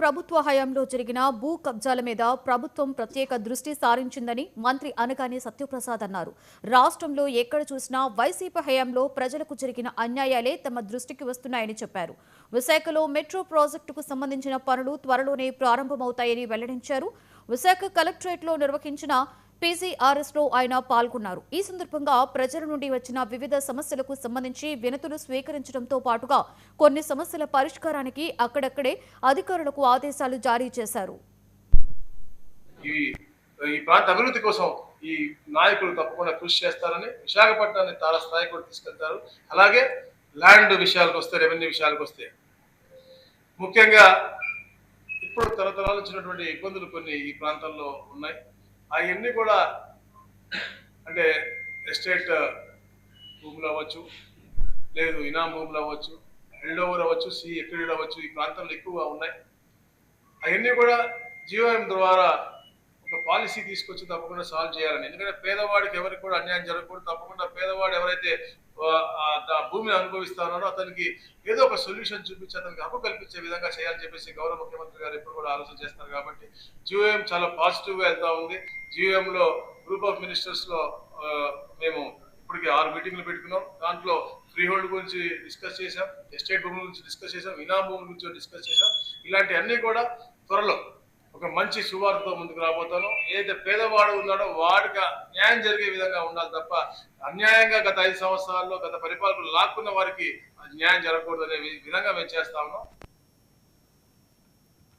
ప్రభుత్వ హయాంలో జరిగిన భూ కబ్జాల మీద ప్రభుత్వం ప్రత్యేక దృష్టి సారించిందని మంత్రి అనగానే సత్యప్రసాద్ అన్నారు. రాష్ట్రంలో ఎక్కడ చూసినా వైసీపీ హయాంలో ప్రజలకు జరిగిన అన్యాయాలే తమ దృష్టికి వస్తున్నాయని చెప్పారు. విశాఖలో మెట్రో ప్రాజెక్టుకు సంబంధించిన పనులు త్వరలోనే ప్రారంభమవుతాయని వెల్లడించారు. విశాఖ కలెక్టరేట్లో నిర్వహించిన పీసీఆర్ఎస్ లో ఆయన పాల్గొన్నారు. ఈ సందర్భంగా ప్రజల నుండి వచ్చిన వివిధ సమస్యలకు సంబంధించి వినతులు స్వీకరించడంతో పాటుగా కొన్ని సమస్యల పరిష్కారానికి అక్కడక్కడే అధికారులకు ఆదేశాలు జారీ చేశారు. ఈ ప్రాంత అభివృద్ధి కోసం ఈ నాయకులు తప్పకుండా కృషి చేస్తారని, విశాఖపట్నాన్ని తారస్థాయికి కూడా తీసుకెళ్తారు. అలాగే ల్యాండ్ విషయాలకు వస్తే, రెవెన్యూ విషయాలకు వస్తే ముఖ్యంగా ఇప్పుడు తరతరాలు వచ్చినటువంటి ఇబ్బందులు కొన్ని ఈ ప్రాంతంలో ఉన్నాయి. అవన్నీ కూడా అంటే ఎస్టేట్ భూములు అవ్వచ్చు, లేదు ఇనాం భూములు అవ్వచ్చు, హెల్డ్ ఓవర్ అవ్వచ్చు, ఎక్విడ్ అవ్వచ్చు, ఈ ప్రాంతంలో ఎక్కువగా ఉన్నాయి. అవన్నీ కూడా జీవోఎం ద్వారా ఒక పాలసీ తీసుకొచ్చి తప్పకుండా సాల్వ్ చేయాలని. ఎందుకంటే పేదవాడికి ఎవరికి కూడా అన్యాయం జరగకూడదు. తప్పకుండా పేదవాడు ఎవరైతే భూమిని అనుభవిస్తున్నారో అతనికి ఏదో ఒక సొల్యూషన్ చూపించి అతనికి హక్కు కల్పించే విధంగా చేయాలని చెప్పేసి గౌరవ ముఖ్యమంత్రి గారు ఎప్పుడు కూడా ఆలోచన చేస్తారు. కాబట్టి జీవోఎం చాలా పాజిటివ్ గా వెళ్తా ఉంది. జీవోఎం లో గ్రూప్ ఆఫ్ మినిస్టర్స్ లో మేము ఇప్పటికి 6 మీటింగ్లు పెట్టుకున్నాం. దాంట్లో ఫ్రీ హోల్డ్ గురించి డిస్కస్ చేశాం, ఎస్టేట్ భూముల గురించి డిస్కస్ చేశాం, ఇనాం భూముల గురించి డిస్కస్ చేశాం. ఇలాంటివన్నీ కూడా త్వరలో ఒక మంచి సువార్తతో ముందుకు రాబోతాను. ఏదైతే పేదవాడు ఉన్నాడో వాడికి న్యాయం జరిగే విధంగా ఉండాలి తప్ప అన్యాయంగా గత 5 సంవత్సరాల్లో గత పరిపాలకులు లాక్కున్న వారికి న్యాయం జరగకూడదు అనే విధంగా మేము చేస్తా ఉన్నాం.